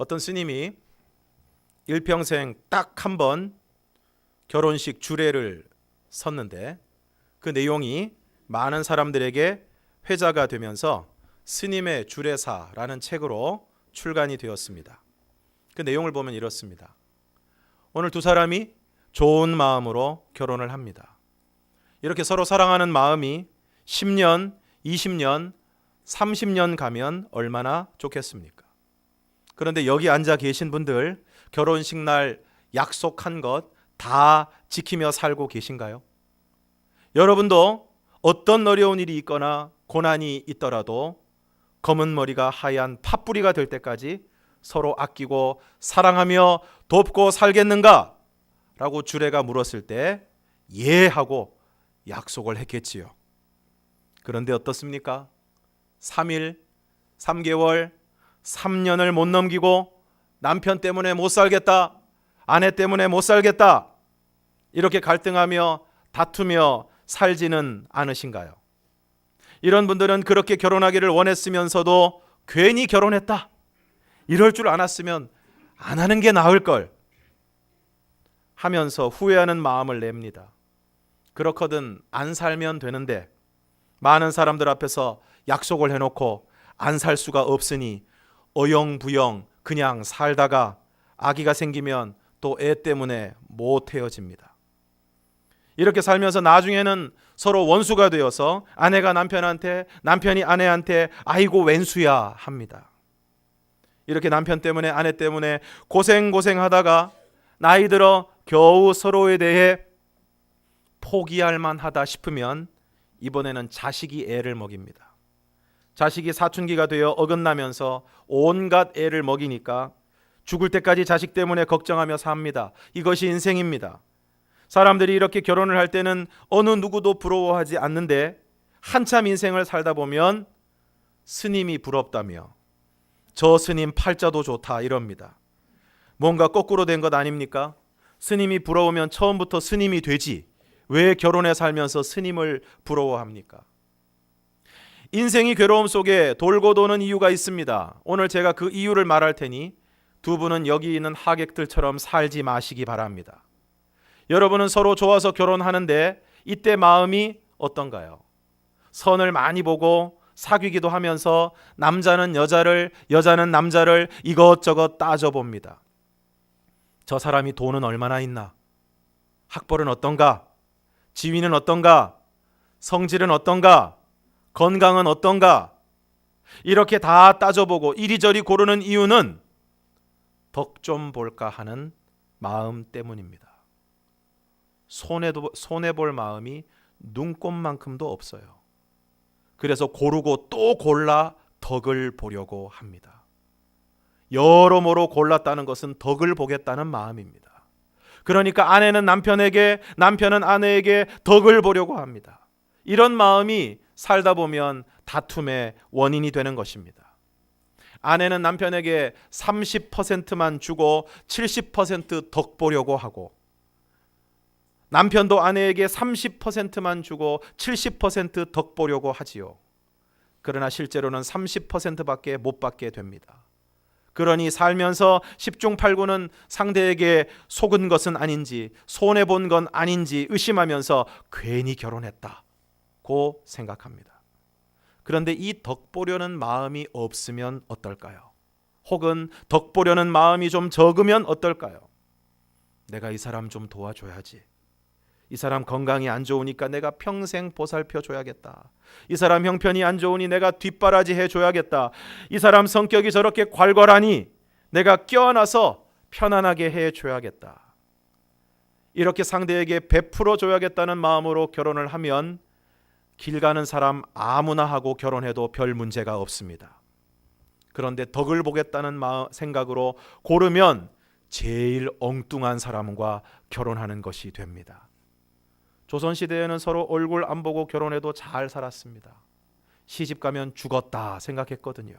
어떤 스님이 일평생 딱 한 번 결혼식 주례를 섰는데 그 내용이 많은 사람들에게 회자가 되면서 스님의 주례사라는 책으로 출간이 되었습니다. 그 내용을 보면 이렇습니다. 오늘 두 사람이 좋은 마음으로 결혼을 합니다. 이렇게 서로 사랑하는 마음이 10년, 20년, 30년 가면 얼마나 좋겠습니까? 그런데 여기 앉아 계신 분들 결혼식 날 약속한 것 다 지키며 살고 계신가요? 여러분도 어떤 어려운 일이 있거나 고난이 있더라도 검은 머리가 하얀 팥뿌리가 될 때까지 서로 아끼고 사랑하며 돕고 살겠는가? 라고 주례가 물었을 때 예 하고 약속을 했겠지요. 그런데 어떻습니까? 3일, 3개월, 3년을 못 넘기고 남편 때문에 못 살겠다, 아내 때문에 못 살겠다, 이렇게 갈등하며 다투며 살지는 않으신가요? 이런 분들은 그렇게 결혼하기를 원했으면서도 괜히 결혼했다, 이럴 줄 알았으면 안 하는 게 나을 걸 하면서 후회하는 마음을 냅니다. 그렇거든 안 살면 되는데 많은 사람들 앞에서 약속을 해놓고 안 살 수가 없으니 어영부영 그냥 살다가 아기가 생기면 또 애 때문에 못 헤어집니다. 이렇게 살면서 나중에는 서로 원수가 되어서 아내가 남편한테, 남편이 아내한테 아이고 웬수야 합니다. 이렇게 남편 때문에 아내 때문에 고생하다가 나이 들어 겨우 서로에 대해 포기할 만하다 싶으면 이번에는 자식이 애를 먹입니다. 자식이 사춘기가 되어 어긋나면서 온갖 애를 먹이니까 죽을 때까지 자식 때문에 걱정하며 삽니다. 이것이 인생입니다. 사람들이 이렇게 결혼을 할 때는 어느 누구도 부러워하지 않는데 한참 인생을 살다 보면 스님이 부럽다며 저 스님 팔자도 좋다 이럽니다. 뭔가 거꾸로 된 것 아닙니까? 스님이 부러우면 처음부터 스님이 되지 왜 결혼해 살면서 스님을 부러워합니까? 인생이 괴로움 속에 돌고 도는 이유가 있습니다. 오늘 제가 그 이유를 말할 테니 두 분은 여기 있는 하객들처럼 살지 마시기 바랍니다. 여러분은 서로 좋아서 결혼하는데 이때 마음이 어떤가요? 선을 많이 보고 사귀기도 하면서 남자는 여자를, 여자는 남자를 이것저것 따져봅니다. 저 사람이 돈은 얼마나 있나? 학벌은 어떤가? 지위는 어떤가? 성질은 어떤가? 건강은 어떤가? 이렇게 다 따져보고 이리저리 고르는 이유는 덕 좀 볼까 하는 마음 때문입니다. 손해볼 마음이 눈꼽만큼도 없어요. 그래서 고르고 또 골라 덕을 보려고 합니다. 여러모로 골랐다는 것은 덕을 보겠다는 마음입니다. 그러니까 아내는 남편에게, 남편은 아내에게 덕을 보려고 합니다. 이런 마음이 살다 보면 다툼의 원인이 되는 것입니다. 아내는 남편에게 30%만 주고 70% 덕 보려고 하고 남편도 아내에게 30%만 주고 70%덕 보려고 하지요. 그러나 실제로는 30%밖에 못 받게 됩니다. 그러니 살면서 10중 8구는 상대에게 속은 것은 아닌지 손해본 건 아닌지 의심하면서 괜히 결혼했다고 생각합니다. 그런데 이 덕 보려는 마음이 없으면 어떨까요? 혹은 덕 보려는 마음이 좀 적으면 어떨까요? 내가 이 사람 좀 도와줘야지. 이 사람 건강이 안 좋으니까 내가 평생 보살펴 줘야겠다. 이 사람 형편이 안 좋으니 내가 뒷바라지 해줘야겠다. 이 사람 성격이 저렇게 괄괄하니 내가 껴안아서 편안하게 해줘야겠다. 이렇게 상대에게 베풀어 줘야겠다는 마음으로 결혼을 하면 길 가는 사람 아무나 하고 결혼해도 별 문제가 없습니다. 그런데 덕을 보겠다는 생각으로 고르면 제일 엉뚱한 사람과 결혼하는 것이 됩니다. 조선시대에는 서로 얼굴 안 보고 결혼해도 잘 살았습니다. 시집 가면 죽었다 생각했거든요.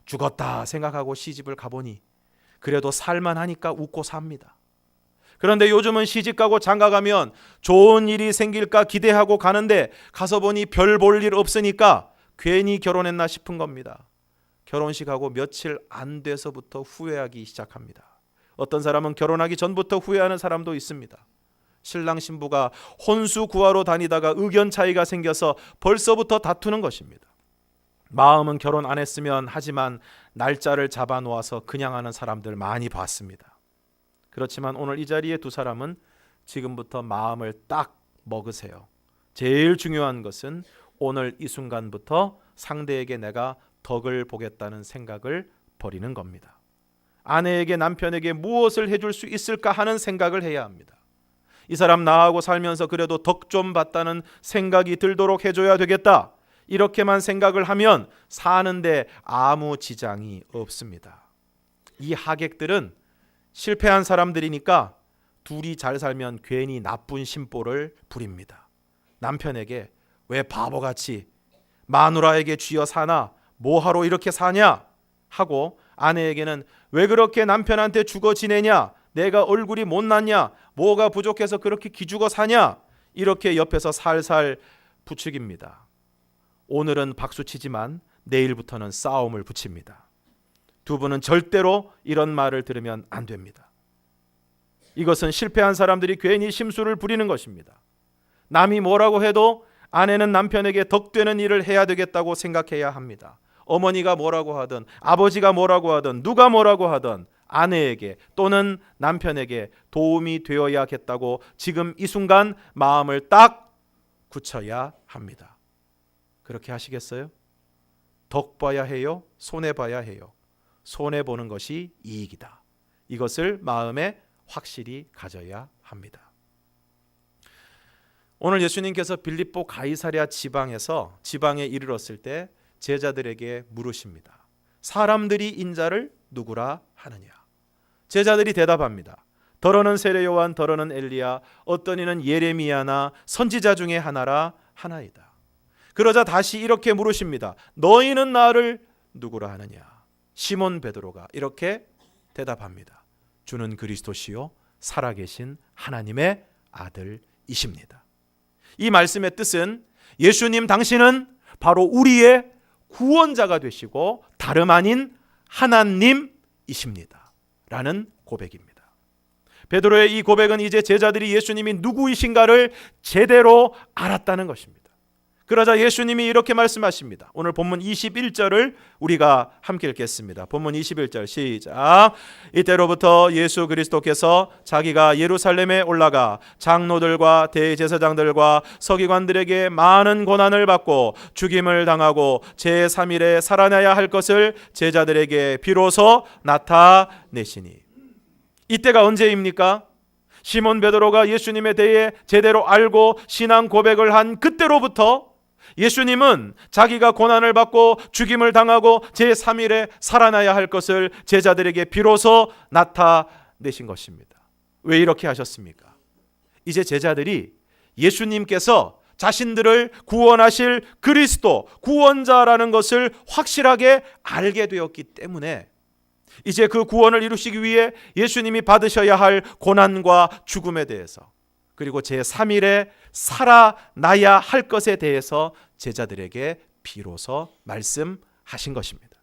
죽었다 생각하고 시집을 가보니 그래도 살만하니까 웃고 삽니다. 그런데 요즘은 시집가고 장가가면 좋은 일이 생길까 기대하고 가는데 가서 보니 별 볼 일 없으니까 괜히 결혼했나 싶은 겁니다. 결혼식하고 며칠 안 돼서부터 후회하기 시작합니다. 어떤 사람은 결혼하기 전부터 후회하는 사람도 있습니다. 신랑 신부가 혼수 구하러 다니다가 의견 차이가 생겨서 벌써부터 다투는 것입니다. 마음은 결혼 안 했으면 하지만 날짜를 잡아 놓아서 그냥 하는 사람들 많이 봤습니다. 그렇지만 오늘 이 자리에 두 사람은 지금부터 마음을 딱 먹으세요. 제일 중요한 것은 오늘 이 순간부터 상대에게 내가 덕을 보겠다는 생각을 버리는 겁니다. 아내에게 남편에게 무엇을 해줄 수 있을까 하는 생각을 해야 합니다. 이 사람 나하고 살면서 그래도 덕 좀 받다는 생각이 들도록 해줘야 되겠다. 이렇게만 생각을 하면 사는데 아무 지장이 없습니다. 이 하객들은 실패한 사람들이니까 둘이 잘 살면 괜히 나쁜 심보를 부립니다. 남편에게 왜 바보같이 마누라에게 쥐어 사나, 뭐하러 이렇게 사냐 하고, 아내에게는 왜 그렇게 남편한테 죽어 지내냐, 내가 얼굴이 못났냐, 뭐가 부족해서 그렇게 기죽어 사냐, 이렇게 옆에서 살살 부추깁니다. 오늘은 박수치지만 내일부터는 싸움을 붙입니다. 두 분은 절대로 이런 말을 들으면 안 됩니다. 이것은 실패한 사람들이 괜히 심술을 부리는 것입니다. 남이 뭐라고 해도 아내는 남편에게 덕되는 일을 해야 되겠다고 생각해야 합니다. 어머니가 뭐라고 하든 아버지가 뭐라고 하든 누가 뭐라고 하든 아내에게 또는 남편에게 도움이 되어야겠다고 지금 이 순간 마음을 딱 굳혀야 합니다. 그렇게 하시겠어요? 덕 봐야 해요? 손해 봐야 해요? 손해 보는 것이 이익이다. 이것을 마음에 확실히 가져야 합니다. 오늘 예수님께서 빌립보 가이사랴 지방에 이르렀을 때 제자들에게 물으십니다. 사람들이 인자를 누구라 하느냐? 제자들이 대답합니다. 더러는 세례 요한, 더러는 엘리야, 어떤 이는 예레미야나 선지자 중에 하나라 하나이다. 그러자 다시 이렇게 물으십니다. 너희는 나를 누구라 하느냐? 시몬 베드로가 이렇게 대답합니다. 주는 그리스도시요 살아계신 하나님의 아들이십니다. 이 말씀의 뜻은 예수님 당신은 바로 우리의 구원자가 되시고 다름 아닌 하나님이십니다 라는 고백입니다. 베드로의 이 고백은 이제 제자들이 예수님이 누구이신가를 제대로 알았다는 것입니다. 그러자 예수님이 이렇게 말씀하십니다. 오늘 본문 21절을 우리가 함께 읽겠습니다. 본문 21절 시작. 이때로부터 예수 그리스도께서 자기가 예루살렘에 올라가 장로들과 대제사장들과 서기관들에게 많은 고난을 받고 죽임을 당하고 제3일에 살아나야 할 것을 제자들에게 비로소 나타내시니. 이때가 언제입니까? 시몬 베드로가 예수님에 대해 제대로 알고 신앙 고백을 한 그때로부터 예수님은 자기가 고난을 받고 죽임을 당하고 제3일에 살아나야 할 것을 제자들에게 비로소 나타내신 것입니다. 왜 이렇게 하셨습니까? 이제 제자들이 예수님께서 자신들을 구원하실 그리스도, 구원자라는 것을 확실하게 알게 되었기 때문에 이제 그 구원을 이루시기 위해 예수님이 받으셔야 할 고난과 죽음에 대해서, 그리고 제3일에 살아나야 할 것에 대해서 제자들에게 비로소 말씀하신 것입니다.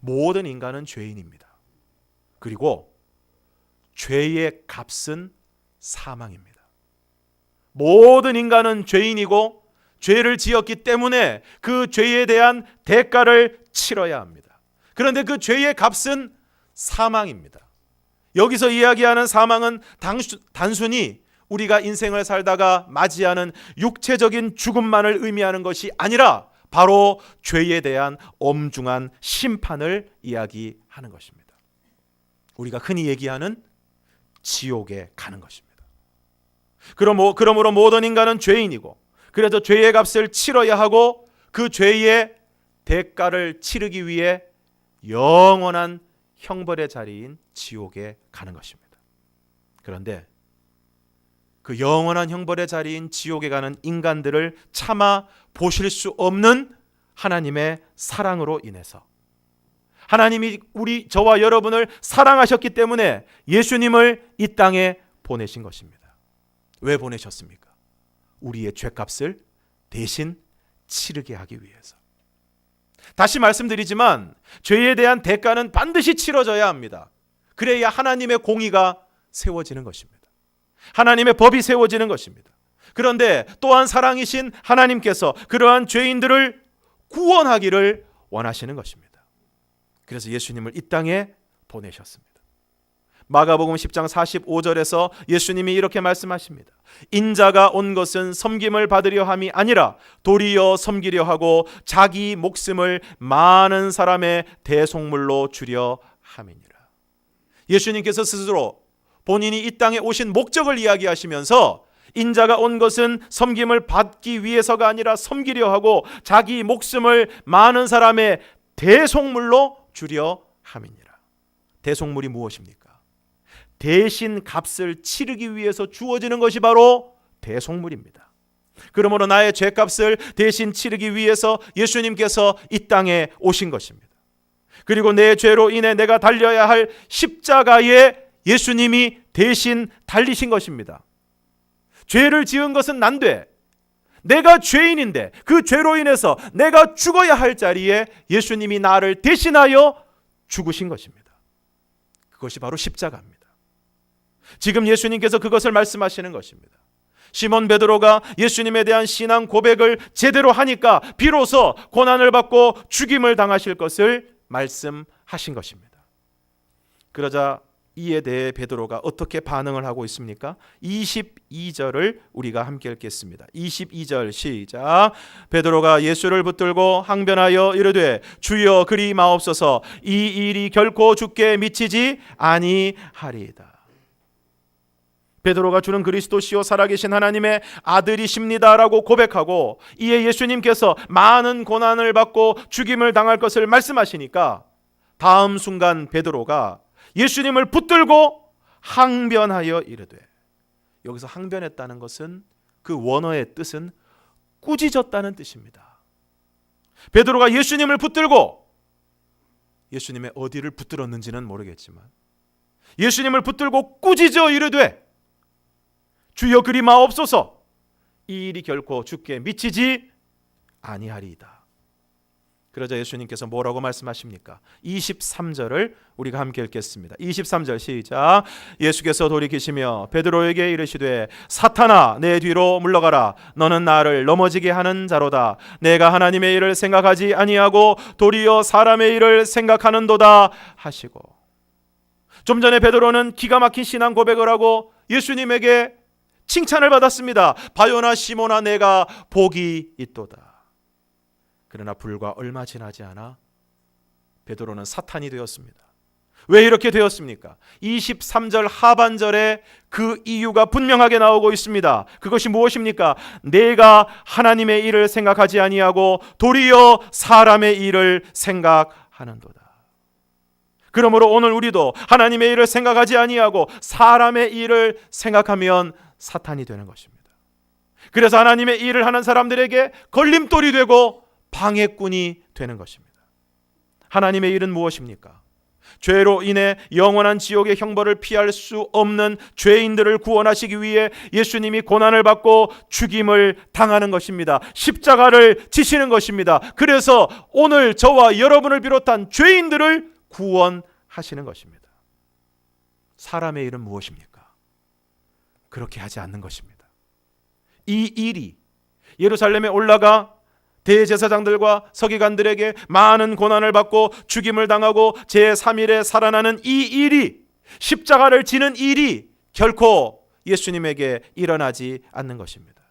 모든 인간은 죄인입니다. 그리고 죄의 값은 사망입니다. 모든 인간은 죄인이고 죄를 지었기 때문에 그 죄에 대한 대가를 치러야 합니다. 그런데 그 죄의 값은 사망입니다. 여기서 이야기하는 사망은 단순히 우리가 인생을 살다가 맞이하는 육체적인 죽음만을 의미하는 것이 아니라 바로 죄에 대한 엄중한 심판을 이야기하는 것입니다. 우리가 흔히 얘기하는 지옥에 가는 것입니다. 그러므로 모든 인간은 죄인이고, 그래서 죄의 값을 치러야 하고 그 죄의 대가를 치르기 위해 영원한 형벌의 자리인 지옥에 가는 것입니다. 그런데 그 영원한 형벌의 자리인 지옥에 가는 인간들을 참아 보실 수 없는 하나님의 사랑으로 인해서, 하나님이 저와 여러분을 사랑하셨기 때문에 예수님을 이 땅에 보내신 것입니다. 왜 보내셨습니까? 우리의 죄값을 대신 치르게 하기 위해서. 다시 말씀드리지만 죄에 대한 대가는 반드시 치러져야 합니다. 그래야 하나님의 공의가 세워지는 것입니다. 하나님의 법이 세워지는 것입니다. 그런데 또한 사랑이신 하나님께서 그러한 죄인들을 구원하기를 원하시는 것입니다. 그래서 예수님을 이 땅에 보내셨습니다. 마가복음 10장 45절에서 예수님이 이렇게 말씀하십니다. 인자가 온 것은 섬김을 받으려 함이 아니라 도리어 섬기려 하고 자기 목숨을 많은 사람의 대속물로 주려 함이니라. 예수님께서 스스로 본인이 이 땅에 오신 목적을 이야기하시면서 인자가 온 것은 섬김을 받기 위해서가 아니라 섬기려 하고 자기 목숨을 많은 사람의 대속물로 주려 함이니라. 대속물이 무엇입니까? 대신 값을 치르기 위해서 주어지는 것이 바로 대속물입니다. 그러므로 나의 죄값을 대신 치르기 위해서 예수님께서 이 땅에 오신 것입니다. 그리고 내 죄로 인해 내가 달려야 할 십자가에 예수님이 대신 달리신 것입니다. 죄를 지은 것은 난데 내가 죄인인데 그 죄로 인해서 내가 죽어야 할 자리에 예수님이 나를 대신하여 죽으신 것입니다. 그것이 바로 십자가입니다. 지금 예수님께서 그것을 말씀하시는 것입니다. 시몬 베드로가 예수님에 대한 신앙 고백을 제대로 하니까 비로소 고난을 받고 죽임을 당하실 것을 말씀하신 것입니다. 그러자 이에 대해 베드로가 어떻게 반응을 하고 있습니까? 22절을 우리가 함께 읽겠습니다. 22절 시작. 베드로가 예수를 붙들고 항변하여 이르되 주여 그리 마옵소서, 이 일이 결코 주께 미치지 아니하리이다. 베드로가 주는 그리스도시요 살아계신 하나님의 아들이십니다라고 고백하고 이에 예수님께서 많은 고난을 받고 죽임을 당할 것을 말씀하시니까 다음 순간 베드로가 예수님을 붙들고 항변하여 이르되, 여기서 항변했다는 것은 그 원어의 뜻은 꾸짖었다는 뜻입니다. 베드로가 예수님을 붙들고, 예수님의 어디를 붙들었는지는 모르겠지만 예수님을 붙들고 꾸짖어 이르되 주여 그리 마옵소서, 이 일이 결코 주께 미치지 아니하리이다. 그러자 예수님께서 뭐라고 말씀하십니까? 23절을 우리가 함께 읽겠습니다. 23절 시작. 예수께서 돌이키시며 베드로에게 이르시되 사탄아 내 뒤로 물러가라, 너는 나를 넘어지게 하는 자로다. 내가 하나님의 일을 생각하지 아니하고 도리어 사람의 일을 생각하는도다 하시고. 좀 전에 베드로는 기가 막힌 신앙 고백을 하고 예수님에게 칭찬을 받았습니다. 바요나 시몬아 내가 복이 있도다. 그러나 불과 얼마 지나지 않아 베드로는 사탄이 되었습니다. 왜 이렇게 되었습니까? 23절 하반절에 그 이유가 분명하게 나오고 있습니다. 그것이 무엇입니까? 내가 하나님의 일을 생각하지 아니하고 도리어 사람의 일을 생각하는도다. 그러므로 오늘 우리도 하나님의 일을 생각하지 아니하고 사람의 일을 생각하면 사탄이 되는 것입니다. 그래서 하나님의 일을 하는 사람들에게 걸림돌이 되고 방해꾼이 되는 것입니다. 하나님의 일은 무엇입니까? 죄로 인해 영원한 지옥의 형벌을 피할 수 없는 죄인들을 구원하시기 위해 예수님이 고난을 받고 죽임을 당하는 것입니다. 십자가를 지시는 것입니다. 그래서 오늘 저와 여러분을 비롯한 죄인들을 구원하시는 것입니다. 사람의 일은 무엇입니까? 그렇게 하지 않는 것입니다. 이 일이 예루살렘에 올라가 대제사장들과 서기관들에게 많은 고난을 받고 죽임을 당하고 제3일에 살아나는 이 일이, 십자가를 지는 일이 결코 예수님에게 일어나지 않는 것입니다.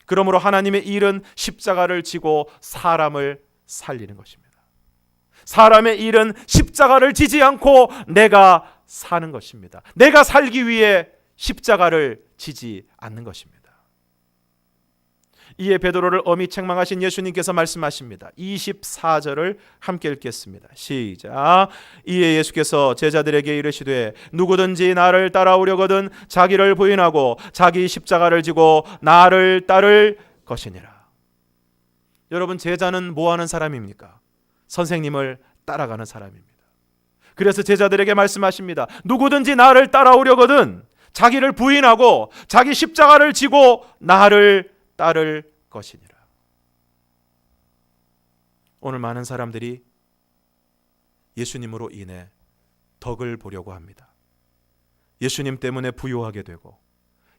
그러므로 하나님의 일은 십자가를 지고 사람을 살리는 것입니다. 사람의 일은 십자가를 지지 않고 내가 사는 것입니다. 내가 살기 위해 십자가를 지지 않는 것입니다. 이에 베드로를 엄히 책망하신 예수님께서 말씀하십니다. 24절을 함께 읽겠습니다. 시작. 이에 예수께서 제자들에게 이르시되 누구든지 나를 따라오려거든 자기를 부인하고 자기 십자가를 지고 나를 따를 것이니라. 여러분, 제자는 뭐 하는 사람입니까? 선생님을 따라가는 사람입니다. 그래서 제자들에게 말씀하십니다. 누구든지 나를 따라오려거든 자기를 부인하고 자기 십자가를 지고 나를 따를 것이니라. 오늘 많은 사람들이 예수님으로 인해 덕을 보려고 합니다. 예수님 때문에 부유하게 되고,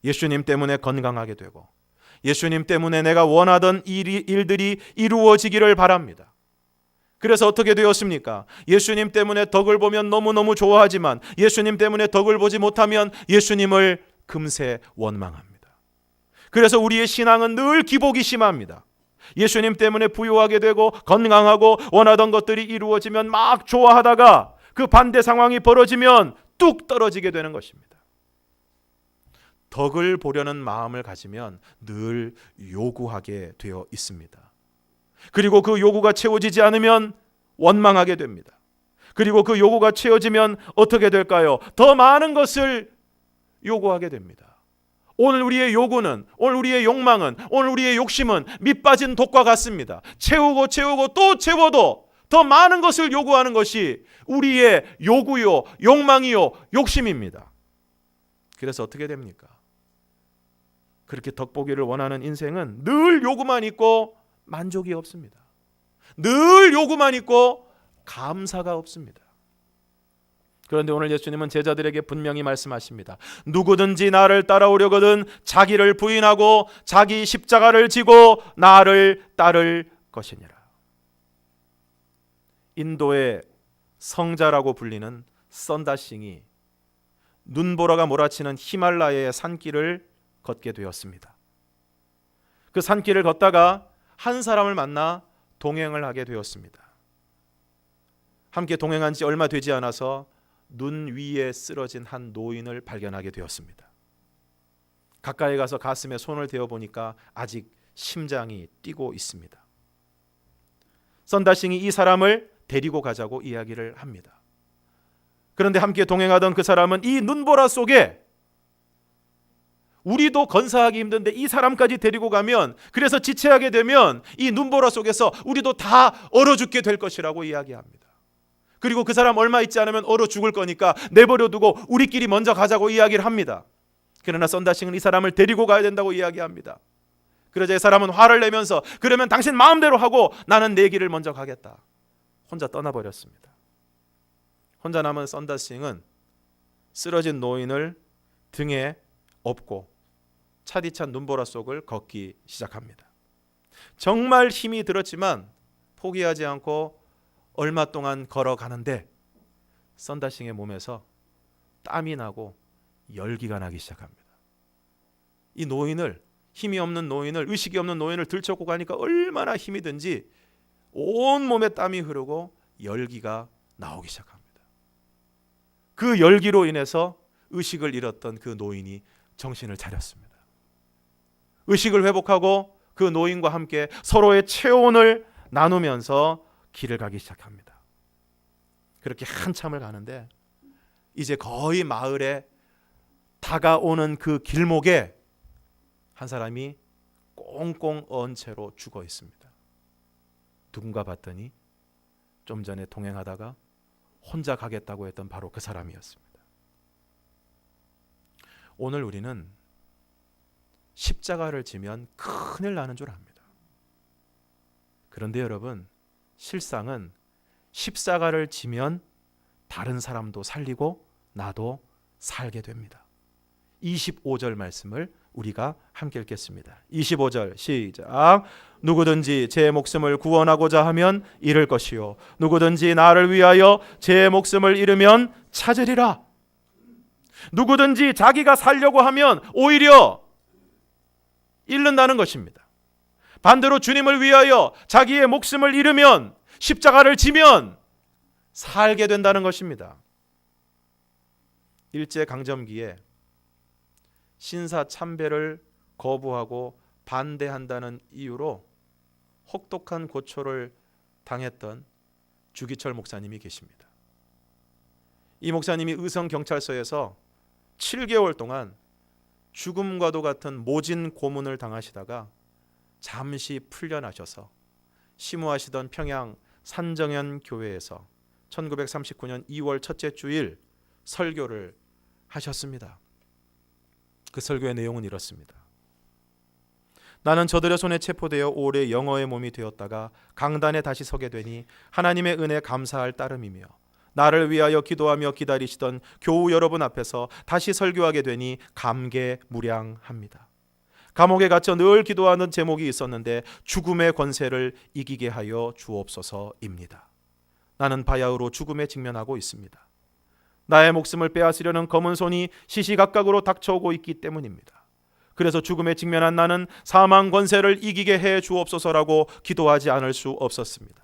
예수님 때문에 건강하게 되고, 예수님 때문에 내가 원하던 일들이 이루어지기를 바랍니다. 그래서 어떻게 되었습니까? 예수님 때문에 덕을 보면 너무너무 좋아하지만 예수님 때문에 덕을 보지 못하면 예수님을 금세 원망합니다. 그래서 우리의 신앙은 늘 기복이 심합니다. 예수님 때문에 부유하게 되고 건강하고 원하던 것들이 이루어지면 막 좋아하다가 그 반대 상황이 벌어지면 뚝 떨어지게 되는 것입니다. 덕을 보려는 마음을 가지면 늘 요구하게 되어 있습니다. 그리고 그 요구가 채워지지 않으면 원망하게 됩니다. 그리고 그 요구가 채워지면 어떻게 될까요? 더 많은 것을 요구하게 됩니다. 오늘 우리의 요구는, 오늘 우리의 욕망은, 오늘 우리의 욕심은 밑빠진 독과 같습니다. 채우고 또 채워도 더 많은 것을 요구하는 것이 우리의 요구요, 욕망이요, 욕심입니다. 그래서 어떻게 됩니까? 그렇게 덕보기를 원하는 인생은 늘 요구만 있고 만족이 없습니다. 늘 요구만 있고 감사가 없습니다. 그런데 오늘 예수님은 제자들에게 분명히 말씀하십니다. 누구든지 나를 따라오려거든 자기를 부인하고 자기 십자가를 지고 나를 따를 것이니라. 인도의 성자라고 불리는 선다싱이 눈보라가 몰아치는 히말라야의 산길을 걷게 되었습니다. 그 산길을 걷다가 한 사람을 만나 동행을 하게 되었습니다. 함께 동행한 지 얼마 되지 않아서 눈 위에 쓰러진 한 노인을 발견하게 되었습니다. 가까이 가서 가슴에 손을 대어 보니까 아직 심장이 뛰고 있습니다. 선다싱이 이 사람을 데리고 가자고 이야기를 합니다. 그런데 함께 동행하던 그 사람은 이 눈보라 속에 우리도 건사하기 힘든데 이 사람까지 데리고 가면, 그래서 지체하게 되면 이 눈보라 속에서 우리도 다 얼어 죽게 될 것이라고 이야기합니다. 그리고 그 사람 얼마 있지 않으면 얼어 죽을 거니까 내버려 두고 우리끼리 먼저 가자고 이야기를 합니다. 그러나 선다싱은 이 사람을 데리고 가야 된다고 이야기합니다. 그러자 이 사람은 화를 내면서 그러면 당신 마음대로 하고 나는 내 길을 먼저 가겠다. 혼자 떠나버렸습니다. 혼자 남은 선다싱은 쓰러진 노인을 등에 업고 차디찬 눈보라 속을 걷기 시작합니다. 정말 힘이 들었지만 포기하지 않고 얼마 동안 걸어가는데 선다싱의 몸에서 땀이 나고 열기가 나기 시작합니다. 이 노인을, 힘이 없는 노인을, 의식이 없는 노인을 들쳐고 가니까 얼마나 힘이 든지 온몸에 땀이 흐르고 열기가 나오기 시작합니다. 그 열기로 인해서 의식을 잃었던 그 노인이 정신을 차렸습니다. 의식을 회복하고 그 노인과 함께 서로의 체온을 나누면서 길을 가기 시작합니다. 그렇게 한참을 가는데 이제 거의 마을에 다가오는 그 길목에 한 사람이 꽁꽁 언 채로 죽어 있습니다. 누군가 봤더니 좀 전에 동행하다가 혼자 가겠다고 했던 바로 그 사람이었습니다. 오늘 우리는 십자가를 지면 큰일 나는 줄 압니다. 그런데 여러분, 실상은 십자가를 지면 다른 사람도 살리고 나도 살게 됩니다. 25절 말씀을 우리가 함께 읽겠습니다. 25절 시작. 누구든지 제 목숨을 구원하고자 하면 잃을 것이요 누구든지 나를 위하여 제 목숨을 잃으면 찾으리라. 누구든지 자기가 살려고 하면 오히려 잃는다는 것입니다. 반대로 주님을 위하여 자기의 목숨을 잃으면, 십자가를 지면 살게 된다는 것입니다. 일제강점기에 신사참배를 거부하고 반대한다는 이유로 혹독한 고초를 당했던 주기철 목사님이 계십니다. 이 목사님이 의성경찰서에서 7개월 동안 죽음과도 같은 모진 고문을 당하시다가 잠시 풀려나셔서 심우하시던 평양 산정현 교회에서 1939년 2월 첫째 주일 설교를 하셨습니다. 그 설교의 내용은 이렇습니다. 나는 저들의 손에 체포되어 오래 영어의 몸이 되었다가 강단에 다시 서게 되니 하나님의 은혜 감사할 따름이며 나를 위하여 기도하며 기다리시던 교우 여러분 앞에서 다시 설교하게 되니 감개무량합니다. 감옥에 갇혀 늘 기도하는 제목이 있었는데 죽음의 권세를 이기게 하여 주옵소서입니다. 나는 바야흐로 죽음에 직면하고 있습니다. 나의 목숨을 빼앗으려는 검은 손이 시시각각으로 닥쳐오고 있기 때문입니다. 그래서 죽음에 직면한 나는 사망 권세를 이기게 해 주옵소서라고 기도하지 않을 수 없었습니다.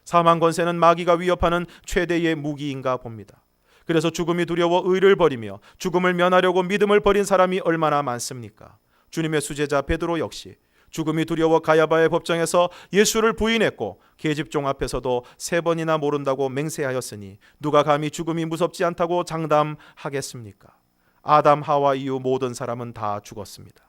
사망 권세는 마귀가 위협하는 최대의 무기인가 봅니다. 그래서 죽음이 두려워 의를 버리며 죽음을 면하려고 믿음을 버린 사람이 얼마나 많습니까? 주님의 수제자 베드로 역시 죽음이 두려워 가야바의 법정에서 예수를 부인했고 계집종 앞에서도 3번이나 모른다고 맹세하였으니 누가 감히 죽음이 무섭지 않다고 장담하겠습니까? 아담 하와 이후 모든 사람은 다 죽었습니다.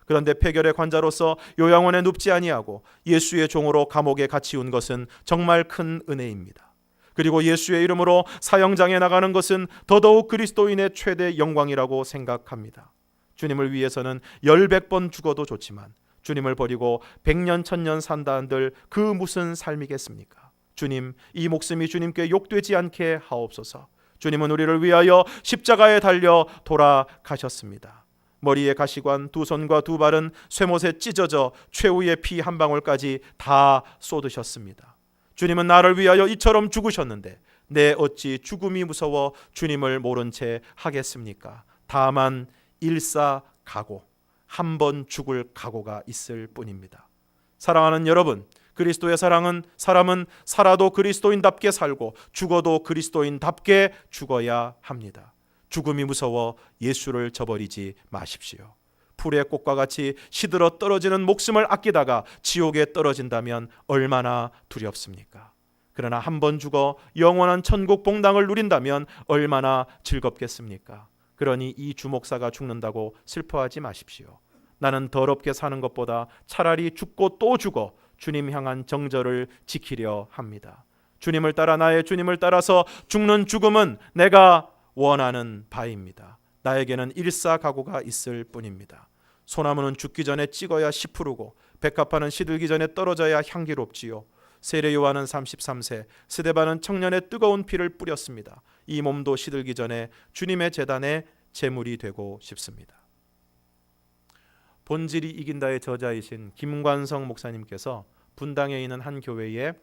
그런데 폐결의 관자로서 요양원에 눕지 아니하고 예수의 종으로 감옥에 갇히운 것은 정말 큰 은혜입니다. 그리고 예수의 이름으로 사형장에 나가는 것은 더더욱 그리스도인의 최대 영광이라고 생각합니다. 주님을 위해서는 10번 죽어도 좋지만 주님을 버리고 100년 1000년 산다 한들 그 무슨 삶이겠습니까? 주님, 이 목숨이 주님께 욕되지 않게 하옵소서. 주님은 우리를 위하여 십자가에 달려 돌아가셨습니다. 머리에 가시관, 2손과 2발은 쇠못에 찢어져 최후의 피 한 방울까지 다 쏟으셨습니다. 주님은 나를 위하여 이처럼 죽으셨는데 내 어찌 죽음이 무서워 주님을 모른 채 하겠습니까? 다만 일사각오, 한 번 죽을 각오가 있을 뿐입니다. 사랑하는 여러분, 그리스도의 사랑은 사람은 살아도 그리스도인답게 살고 죽어도 그리스도인답게 죽어야 합니다. 죽음이 무서워 예수를 저버리지 마십시오. 풀의 꽃과 같이 시들어 떨어지는 목숨을 아끼다가 지옥에 떨어진다면 얼마나 두렵습니까? 그러나 한 번 죽어 영원한 천국 복당을 누린다면 얼마나 즐겁겠습니까? 그러니 이 주목사가 죽는다고 슬퍼하지 마십시오. 나는 더럽게 사는 것보다 차라리 죽고 또 죽어 주님 향한 정절을 지키려 합니다. 주님을 따라 나의 주님을 따라서 죽는 죽음은 내가 원하는 바입니다. 나에게는 일사각오가 있을 뿐입니다. 소나무는 죽기 전에 찍어야 씨 푸르고 백합화는 시들기 전에 떨어져야 향기롭지요. 세례 요한은 33세, 스데반은 청년의 뜨거운 피를 뿌렸습니다. 이 몸도 시들기 전에 주님의 제단에 제물이 되고 싶습니다. 본질이 이긴다의 저자이신 김관성 목사님께서 분당에 있는 한 교회에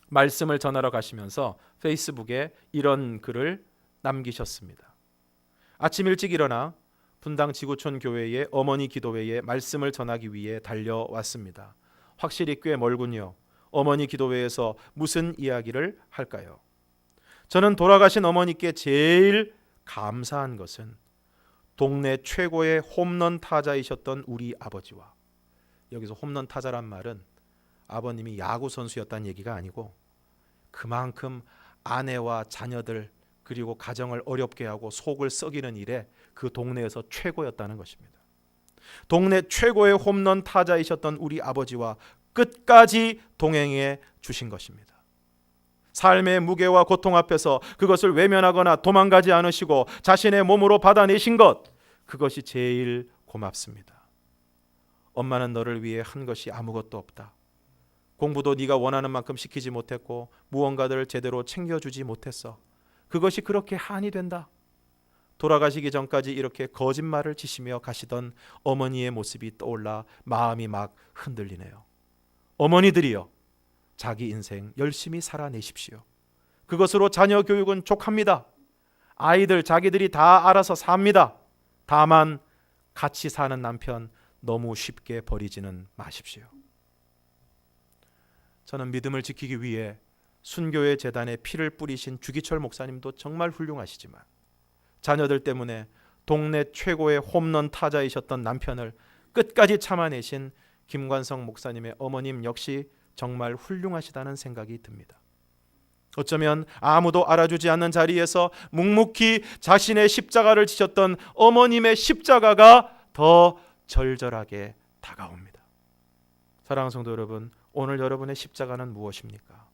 말씀을 전하러 가시면서 페이스북에 이런 글을 남기셨습니다. 아침 일찍 일어나 분당 지구촌 교회의 어머니 기도회에 말씀을 전하기 위해 달려왔습니다. 확실히 꽤 멀군요. 어머니 기도회에서 무슨 이야기를 할까요? 저는 돌아가신 어머니께 제일 감사한 것은 동네 최고의 홈런 타자이셨던 우리 아버지와, 여기서 홈런 타자란 말은 아버님이 야구 선수였다는 얘기가 아니고 그만큼 아내와 자녀들 그리고 가정을 어렵게 하고 속을 썩이는 일에 그 동네에서 최고였다는 것입니다. 동네 최고의 홈런 타자이셨던 우리 아버지와 끝까지 동행해 주신 것입니다. 삶의 무게와 고통 앞에서 그것을 외면하거나 도망가지 않으시고 자신의 몸으로 받아내신 것, 그것이 제일 고맙습니다. 엄마는 너를 위해 한 것이 아무것도 없다. 공부도 네가 원하는 만큼 시키지 못했고 무언가들을 제대로 챙겨주지 못했어. 그것이 그렇게 한이 된다. 돌아가시기 전까지 이렇게 거짓말을 치시며 가시던 어머니의 모습이 떠올라 마음이 막 흔들리네요. 어머니들이여, 자기 인생 열심히 살아내십시오. 그것으로 자녀 교육은 족합니다. 아이들 자기들이 다 알아서 삽니다. 다만 같이 사는 남편 너무 쉽게 버리지는 마십시오. 저는 믿음을 지키기 위해 순교의 재단에 피를 뿌리신 주기철 목사님도 정말 훌륭하시지만 자녀들 때문에 동네 최고의 홈런 타자이셨던 남편을 끝까지 참아내신 김관성 목사님의 어머님 역시 정말 훌륭하시다는 생각이 듭니다. 어쩌면 아무도 알아주지 않는 자리에서 묵묵히 자신의 십자가를 지셨던 어머님의 십자가가 더 절절하게 다가옵니다. 사랑하는 성도 여러분, 오늘 여러분의 십자가는 무엇입니까?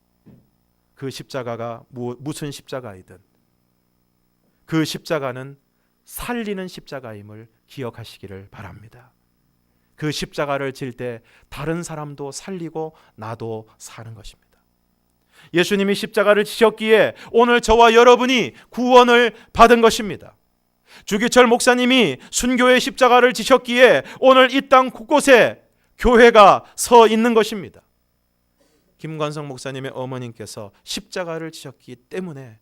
그 십자가가 무슨 십자가이든 그 십자가는 살리는 십자가임을 기억하시기를 바랍니다. 그 십자가를 질 때 다른 사람도 살리고 나도 사는 것입니다. 예수님이 십자가를 지셨기에 오늘 저와 여러분이 구원을 받은 것입니다. 주기철 목사님이 순교의 십자가를 지셨기에 오늘 이 땅 곳곳에 교회가 서 있는 것입니다. 김관성 목사님의 어머님께서 십자가를 지셨기 때문에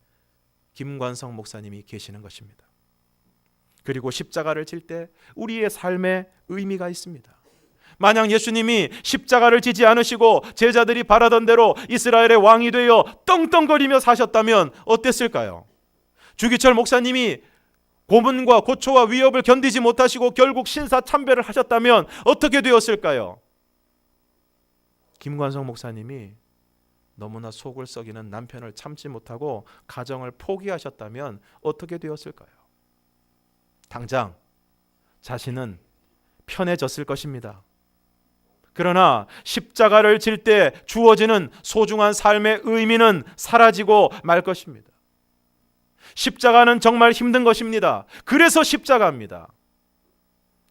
김관성 목사님이 계시는 것입니다. 그리고 십자가를 질 때 우리의 삶에 의미가 있습니다. 만약 예수님이 십자가를 지지 않으시고 제자들이 바라던 대로 이스라엘의 왕이 되어 떵떵거리며 사셨다면 어땠을까요? 주기철 목사님이 고문과 고초와 위협을 견디지 못하시고 결국 신사참배를 하셨다면 어떻게 되었을까요? 김관성 목사님이 너무나 속을 썩이는 남편을 참지 못하고 가정을 포기하셨다면 어떻게 되었을까요? 당장 자신은 편해졌을 것입니다. 그러나 십자가를 질 때 주어지는 소중한 삶의 의미는 사라지고 말 것입니다. 십자가는 정말 힘든 것입니다. 그래서 십자가입니다.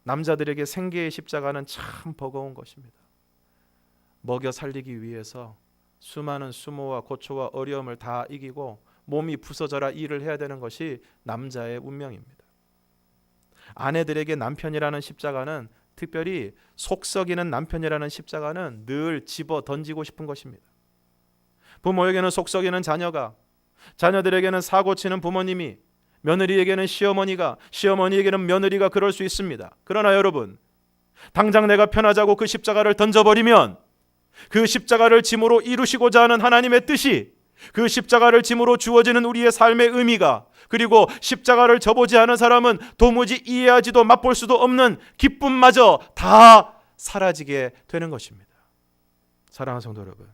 남자들에게 생계의 십자가는 참 버거운 것입니다. 먹여 살리기 위해서 수많은 수모와 고초와 어려움을 다 이기고 몸이 부서져라 일을 해야 되는 것이 남자의 운명입니다. 아내들에게 남편이라는 십자가는, 특별히 속 썩이는 남편이라는 십자가는 늘 집어 던지고 싶은 것입니다. 부모에게는 속 썩이는 자녀가, 자녀들에게는 사고치는 부모님이, 며느리에게는 시어머니가, 시어머니에게는 며느리가 그럴 수 있습니다. 그러나 여러분, 당장 내가 편하자고 그 십자가를 던져버리면 그 십자가를 짐으로 이루시고자 하는 하나님의 뜻이, 그 십자가를 짐으로 주어지는 우리의 삶의 의미가, 그리고 십자가를 져보지 않은 사람은 도무지 이해하지도 맛볼 수도 없는 기쁨마저 다 사라지게 되는 것입니다. 사랑하는 성도 여러분,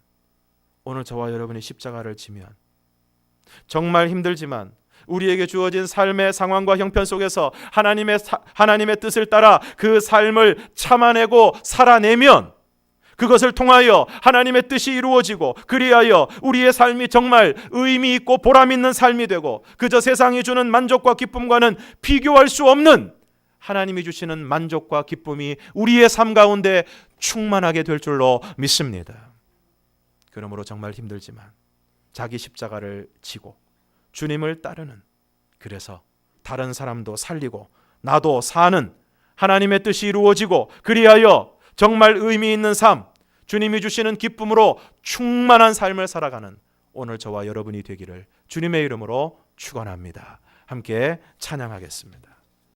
오늘 저와 여러분이 십자가를 지면 정말 힘들지만 우리에게 주어진 삶의 상황과 형편 속에서 하나님의 뜻을 따라 그 삶을 참아내고 살아내면 그것을 통하여 하나님의 뜻이 이루어지고, 그리하여 우리의 삶이 정말 의미 있고 보람 있는 삶이 되고, 그저 세상이 주는 만족과 기쁨과는 비교할 수 없는 하나님이 주시는 만족과 기쁨이 우리의 삶 가운데 충만하게 될 줄로 믿습니다. 그러므로 정말 힘들지만 자기 십자가를 지고 주님을 따르는, 그래서 다른 사람도 살리고 나도 사는 하나님의 뜻이 이루어지고, 그리하여 정말 의미 있는 삶, 주님이 주시는 기쁨으로 충만한 삶을 살아가는 오늘 저와 여러분이 되기를 주님의 이름으로 축원합니다. 함께 찬양하겠습니다.